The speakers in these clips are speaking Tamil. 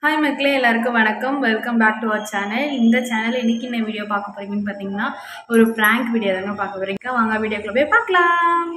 ஹாய் மக்களே, எல்லாருக்கும் வணக்கம். Welcome back to our channel. இந்த சேனல் இன்னைக்கு என்ன வீடியோ பார்க்க போறீங்கன்னு பார்த்தீங்கன்னா, ஒரு பிராங்க் வீடியோ தாங்க பார்க்க போறீங்க. வாங்க வீடியோக்குள்ள போய் பார்க்கலாம்.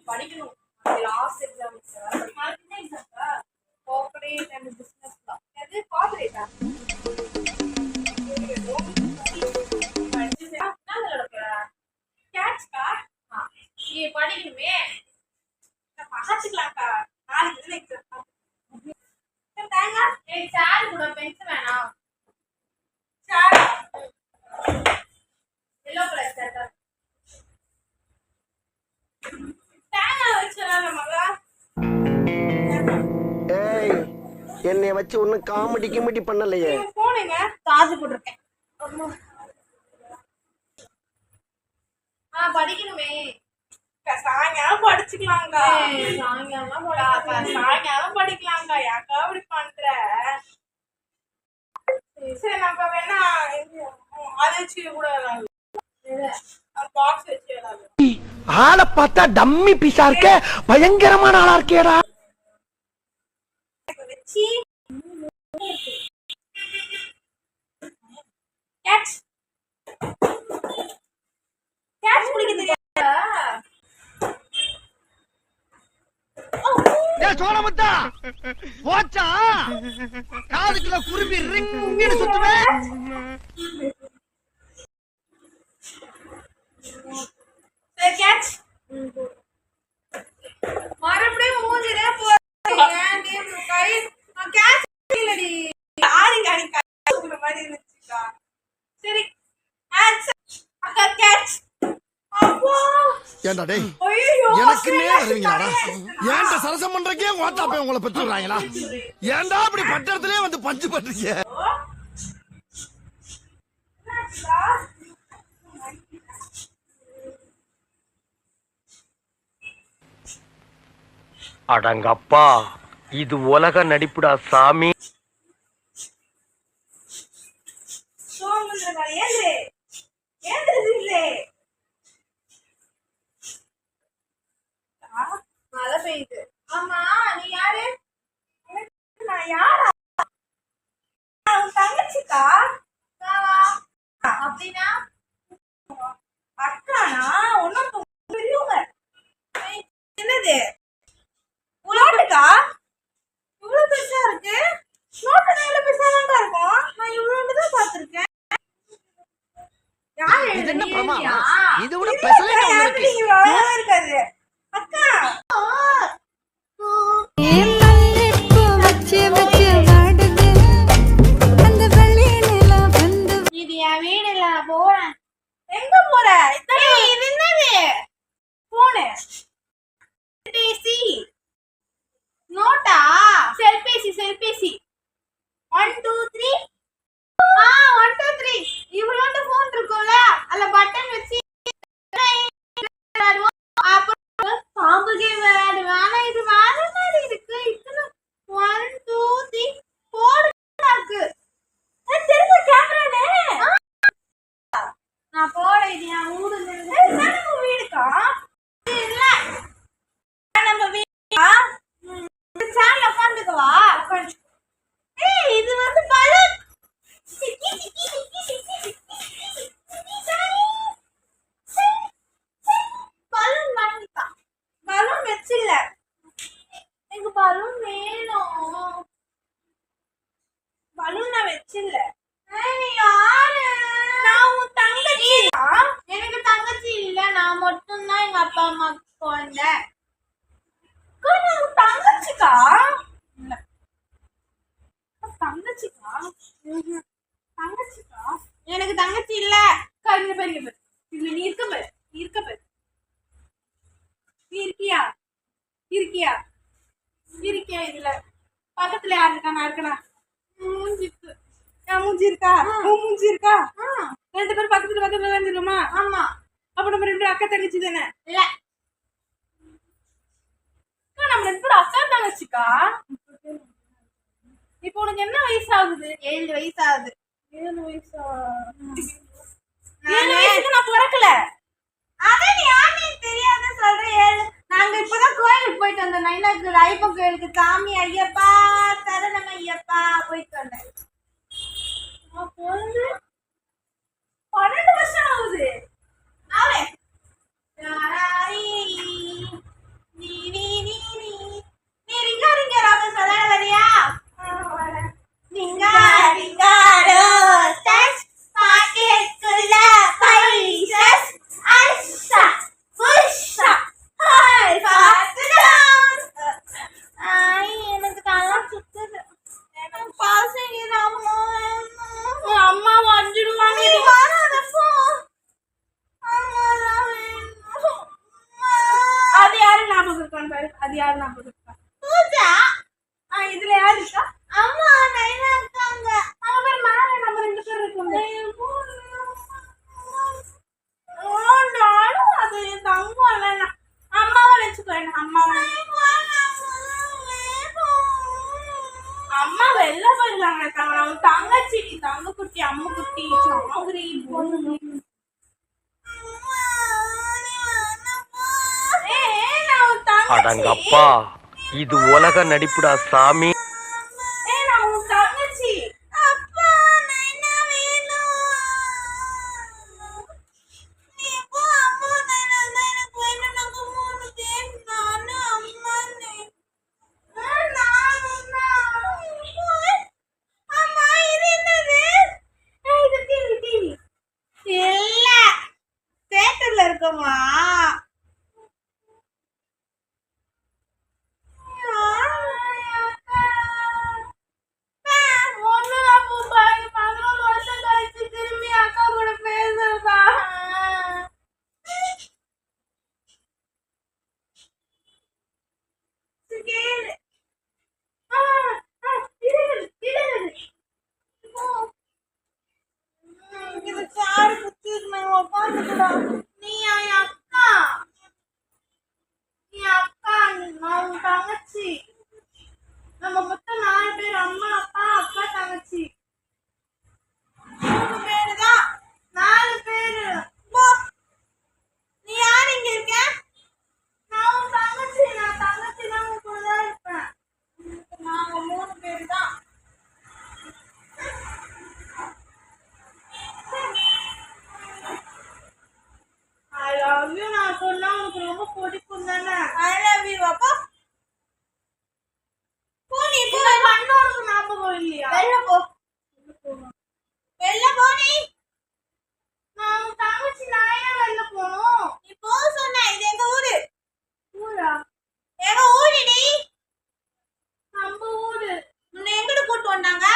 படிக்கணும். Last exam corporate and business law. அது கோஆபரேட்டா? கேட்ச்கா? நீ படிக்கணுமே. பார்த்துக்கலாம்க்கா. நாளைக்கு எக்ஸாம். தேங்காய் ஏய் சார் கூட பென்சில் வேணாம். Sir yellow colour sir. என்னை வச்சு ஒன்னும் காமெடி கிமெடி பண்ணலையே. போனேங்க சார்ஜ் போட்டிருக்கேன். படிக்கணுமே. சாயங்காலம் படிச்சுக்கலாங்க. சாயங்காலம் படிக்கலாங்க. யாக்கா அப்படி பண்ற? சரி நம்ம வேணா அதை வச்சு கூட பாக்ஸ் வச்சு ஆளை பார்த்தா டம்மி பீஸா இருக்க, பயங்கரமான ஆளா இருக்கேடா. சோழமுத்தா போச்சா காதுக்குள்ள குருவி ரிங்னு சுத்துவே. மறுபடியும் மூஞ்சிலே போறீங்க. கை கேட்ச் இல்லடி. மாதிரி இருந்துச்சுக்கா. சரி அக்கா கேட்ச். ஏண்டா டேய், எனக்குமே வருவீங்களாடா? ஏன்டா சரசம் பண்றக்கே ஓட்டா போய் உங்களை பெற்று விடுறாங்களா? ஏன்டா அப்படி பட்டத்திலே வந்து பஞ்சு பண்றீங்க? அடங்கப்பா, இது உலக நடிப்புடா சாமி. மழை பெய்யுது. ஆமா நீ யாரு? நான் யாரா? தங்கச்சிக்கா? அப்படின்னா அக்கானா? ஒன்னும் பெரியவங்க. என்னது உலாட்டுக்கா? இவ்வளவு பெருசா இருக்கு. நோட்டு எவ்வளவு பெருசாதான் இருக்கும். நான் இவ்வளவு தான் பாத்திருக்கேன். இது விட பெசலைட் இருக்காது அக்கா. இது என் வீடு இல்ல. போறேன். எங்க போற? இது என்னது? போனு பேசி நோட்டா? செல்பேசி 1 2 3. 1 2 3 இவ்வளோண்டு போன் இருக்கும்ல, அதுல பட்டன் வச்சு பாம்பு கேம் வேணா. இது வேற மாதிரி இருக்கு. இத்தனை 1 2 3 போடு இருக்கு. திரும்ப கேமரானே நான் போட. இது என் வீடுக்கா? இல்ல நம்ம வீடா? சேனல் உட்காந்துக்கவா? இது வந்து பலூன். பலூன் வாங்கிட்டா. பலூன் வச்சில்ல. எனக்கு பலூன் வேணும். பலூன் நான் வச்சில்ல. யாரு? நான் உன் தங்கச்சி. எனக்கு தங்கச்சி இல்ல. நான் மட்டும்தான் எங்க அப்பா அம்மாக்கு குழந்தை. தங்கச்சிக்கா? இல்ல தங்கச்சிக்கா? தங்கச்சிக்கா? எனக்கு தங்கச்சி இல்ல. கருங்க பெரிய பேர். இதுல நீ இருக்க பேர். நீ இருக்கியா? இதுல பக்கத்துல யாரு இருக்கா? நான் இருக்கனா? மூஞ்சி இருக்கா? மூஞ்சி இருக்கா? 2 பேரும் பக்கத்துல வந்துருமா? ஆமா. அப்ப நம்ம 2 அக்கா தங்கச்சி தானே? இல்ல நம்ம 2 பேரும் இருக்கா? இப்போ உனக்கு என்ன வயசு ஆகுது? 7 வயசு ஆகுது. 7 வயசா? 7 வயசுக்கு நான் பிறக்கல. அதான் நீ யாருன்னு தெரியாத சொல்ற. 7 நாங்க இப்பதான் கோயிலுக்கு போயிட்டு வந்தோம். நைனாக்கு ஐயப்பன் கோயிலுக்கு. சாமி ஐயப்பா சரணம் ஐயப்பா போயிட்டு வந்தேன். அப்போ வந்து 12 வருஷம் ஆகுது. நாளே அம்மா வந்துடுவாங்க. அது யாரு ஞாபகம் இருக்கான்னு பாரு. அது யாரு ஞாபகம் இருக்கா? பூஜா. இதுல யாரு இருக்கா? அம்மா நைனா இருக்காங்க. அவங்க பேர் மேல நம்ம 2 பேர் இருக்கோம். நானும் அது தங்கம் இல்லைன்னா அம்மாவை நினைச்சுக்கோ. அம்மா வெளில போயிருக்காங்க. அவங்க தங்கச்சி தங்க குட்டி அம்மு குட்டி சாகுரி பொண்ணு. அடங்கப்பா இது உலக நடிப்புடா சாமி. இருக்கமா நம்ம மொத்தம் 4 பேர். அம்மா அப்பா அக்கா தங்கச்சி 3 பேரு தான். 4 பேரு. நீ யார் இங்க இருக்க? நான் உன் தங்கச்சி. நான் தங்கச்சி தான் உன் கூட தான் இருப்பேன். நாங்க 3 பேரு தான். I love you. நான் சொன்னா உனக்கு ரொம்ப பிடிக்கும் தானே? I love you. அப்பா போனி போய் பண்ணோம். ஞாபகம் இல்லையா? வெளில போ. வெளில போ. நீ நான் தங்கச்சி நாயா வெளில போணும். நீ போ சொன்ன. இது எங்க ஊரு. ஊரா? எங்க ஊருடி. நம்ம ஊரு. உன்னை எங்கட கூட்டு வந்தாங்க?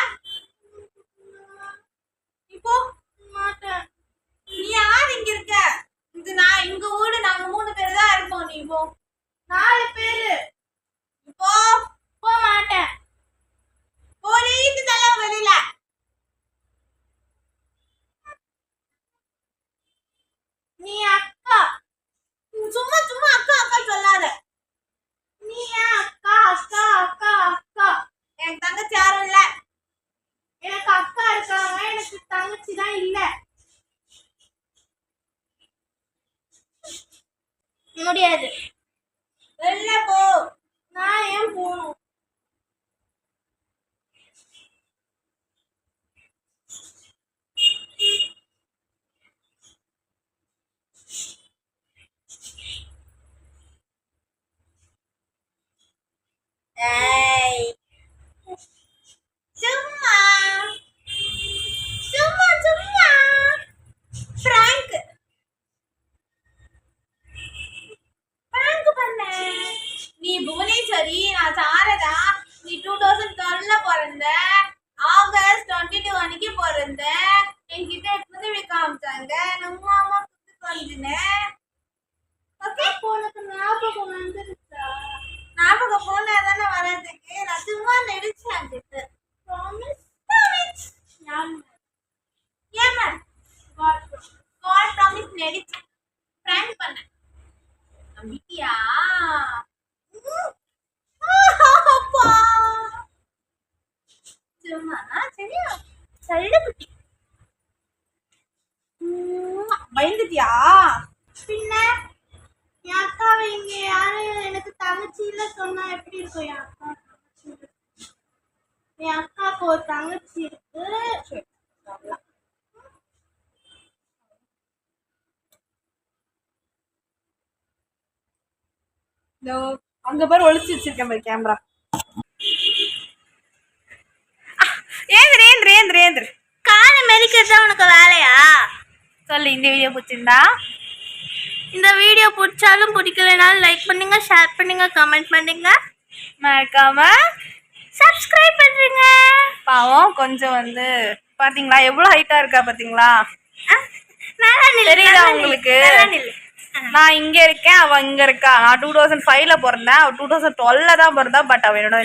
இப்போ மாட்டேன். நீ யார் இங்க இருக்க? இது நான் எங்க ஊரு. நாங்க 3 பேர் தான் இருக்கோம். நீ போ. 4 பேரு. இப்போ போக மாட்டேன். போலீஸ் தலை வெளியில. நீ அக்கா. சும்மா சும்மா அக்கா அக்கா சொல்லாத. நீ ஏன் அக்கா அக்கா அக்கா அக்கா? எனக்கு தங்கச்சி யாரும் இல்ல. எனக்கு அக்கா இருக்காங்க. எனக்கு தங்கச்சி தான் இல்ல. முடியாது. வெளில போ. நான் ஏன் போகணும்? சும்மா சும்மா சும்மா பிராங்க் பண்ண. நீ புவனேஸ்வரி. நான் சாரதா. நீ 2012ல பிறந்த. ஆகஸ்ட் 22 அன்னைக்கு பிறந்த. என்கிட்ட எடுத்து காமிச்சாங்க. நம்ம அம்மா குத்து கொஞ்சினேன். ஓகே உனக்கு ஞாபகம் வந்துருச்சா? ஞாபகம் போனாதானே வர்றதுக்கு. நான் சும்மா நடிச்சேன். ப்ராமிஸ் கால் ப்ராமிஸ் நடிச்சேன். பிராங்க் பண்ணேன். நம்பிட்டியா? சல்லுக்குட்டி. பயந்துட்டியா? பின்ன என் அக்காவை இங்க யாரு எனக்கு தங்கச்சியில சொன்னா எப்படி இருக்கும்? என் அக்கா என் அக்காவுக்கு ஒரு தங்கச்சி இருக்கு. அங்க பாரு ஒளிச்சு வச்சிருக்கேன் பாரு கேமரா. ஏந்திரு ஏந்திரு ஏந்திரு ஏந்திரு. காலை மெதிக்கிறதா உனக்கு வேலையா? சொல்லு. இந்த வீடியோ பிடிச்சிருந்தா இந்த வீடியோ பிடிச்சாலும் பிடிக்கலனாலும் லைக் பண்ணுங்க, ஷேர் பண்ணுங்க, கமெண்ட் பண்ணுங்க, மறக்காம சப்ஸ்கிரைப் பண்ணுங்க. பாவம் கொஞ்சம் வந்து பாத்தீங்களா எவ்வளவு ஹைட்டா இருக்கா பாத்தீங்களா? தெரியுதா உங்களுக்கு? நான் இங்க இருக்கேன், அவ இங்க இருக்கா. நான் 2005ல பிறந்தேன், அவ 2012 தான் பிறந்தா. பட் அவ என்னோட